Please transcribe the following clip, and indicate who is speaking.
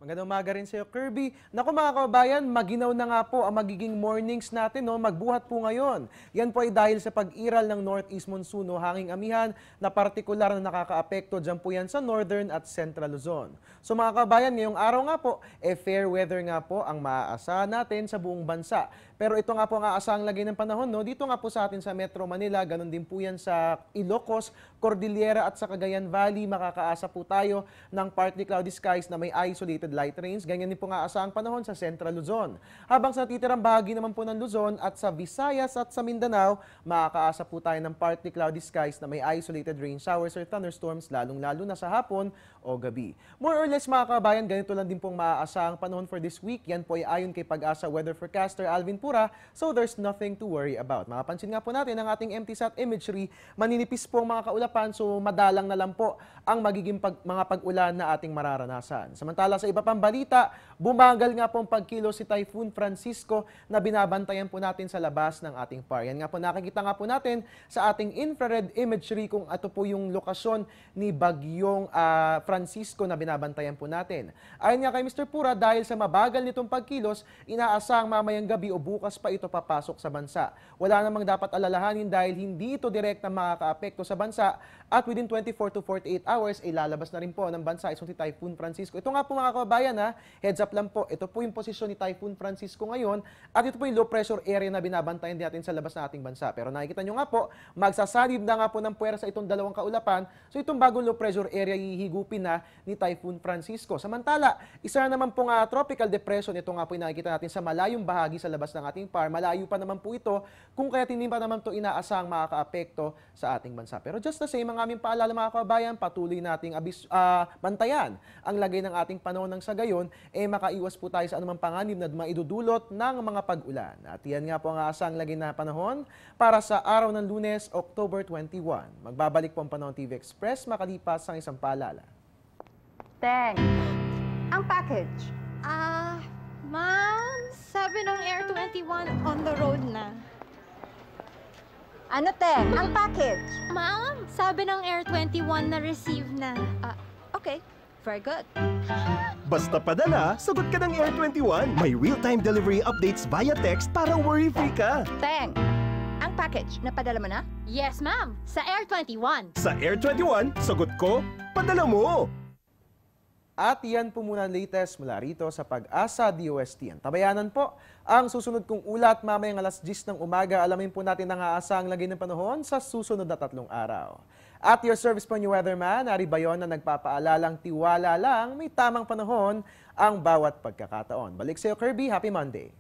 Speaker 1: Magandang umaga rin sa'yo, Kirby. Naku mga kababayan, maginaw na nga po ang magiging mornings natin. No? Magbuhat po ngayon. Yan po ay dahil sa pag-iral ng Northeast Monsoon o hanging amihan na partikular na nakakaapekto dyan po yan sa Northern at Central Luzon. So mga kababayan, ngayong araw nga po, fair weather nga po ang maaasahan natin sa buong bansa. Pero ito nga po ang aasahang lagay ng panahon. No? Dito nga po sa atin sa Metro Manila, ganun din po yan sa Ilocos, Cordillera at sa Cagayan Valley. Makakaasa po tayo ng partly cloudy skies na may isolated light rains. Ganyan din po nga asahang panahon sa Central Luzon. Habang sa titirang bahagi naman po ng Luzon at sa Visayas at sa Mindanao, makakaasa po tayo ng partly cloudy skies na may isolated rain showers or thunderstorms lalong-lalo na sa hapon o gabi. More or less mga kabayan, ganito lang din pong maaasahang panahon for this week. Yan po ay ayon kay Pag-asa weather forecaster Alvin Pura, so there's nothing to worry about. Makapansin nga po natin ang ating MTSAT imagery, maninipis po ang mga kaulapan, so madalang na lang po ang magiging mga pag-ulan na ating mararanasan. Samantala sa iba pang balita, bumagal nga po ang pagkilos si Typhoon Francisco na binabantayan po natin sa labas ng ating PAR. Yan nga po, nakikita nga po natin sa ating infrared imagery kung ito po yung lokasyon ni Bagyong Francisco na binabantayan po natin. Ayon nga kay Mr. Pura, dahil sa mabagal nitong pagkilos, inaasahang mamayang gabi o bukas pa ito papasok sa bansa. Wala namang dapat alalahanin dahil hindi ito direktang makakaapekto sa bansa at within 24 to 48 hours ay lalabas na rin po ng bansa itong si Typhoon Francisco. Ito nga po mga kababayan, heads up lang po, ito po yung posisyon ni Typhoon Francisco ngayon at ito po yung low pressure area na binabantayan din natin sa labas ng ating bansa. Pero nakikita nyo nga po, magsasalib na nga po ng puwersa itong dalawang kaulapan, so itong bagong low pressure area hihigupin na ni Typhoon Francisco. Samantala, isa na naman pong tropical depression, ito nga po yung nakikita natin sa malayong bahagi sa labas ng ating PAR. Malayo pa naman po ito, kung kaya hindi pa naman ito inaasahang makakaapekto sa ating bansa. Pero just the same, ang aming paalala mga kababayan, patuloy nating bantayan ang lagay ng ating panahon ng sa gayon, makaiwas po tayo sa anumang panganib na maidudulot ng mga pag-ulan. At yan nga po ang aasahang lagay na panahon para sa araw ng Lunes, October 21. Magbabalik po ang Panahon TV Express makalipas ang isang paalala.
Speaker 2: Teng, ang package.
Speaker 3: Ma'am, sabi ng Air 21 on the road na.
Speaker 2: Ano, Teng? Ang package.
Speaker 3: Ma'am, sabi ng Air 21 na receive na.
Speaker 2: Okay, very good.
Speaker 4: Basta padala, sagot ka ng Air 21. May real-time delivery updates via text para worry-free ka.
Speaker 2: Teng, ang package, napadala mo na?
Speaker 3: Yes, ma'am, sa Air 21.
Speaker 4: Sa Air 21, sagot ko, padala mo!
Speaker 1: At yan po muna latest mula rito sa Pag-asa DOST. Tabayanan po ang susunod kong ulat mamayang alas 10 ng umaga. Alamin po natin ang aasahang lagay ng panahon sa susunod na 3 araw. At your service po new weatherman, Ari Bayon na nagpapaalalang tiwala lang, may tamang panahon ang bawat pagkakataon. Balik sa iyo, Kirby. Happy Monday!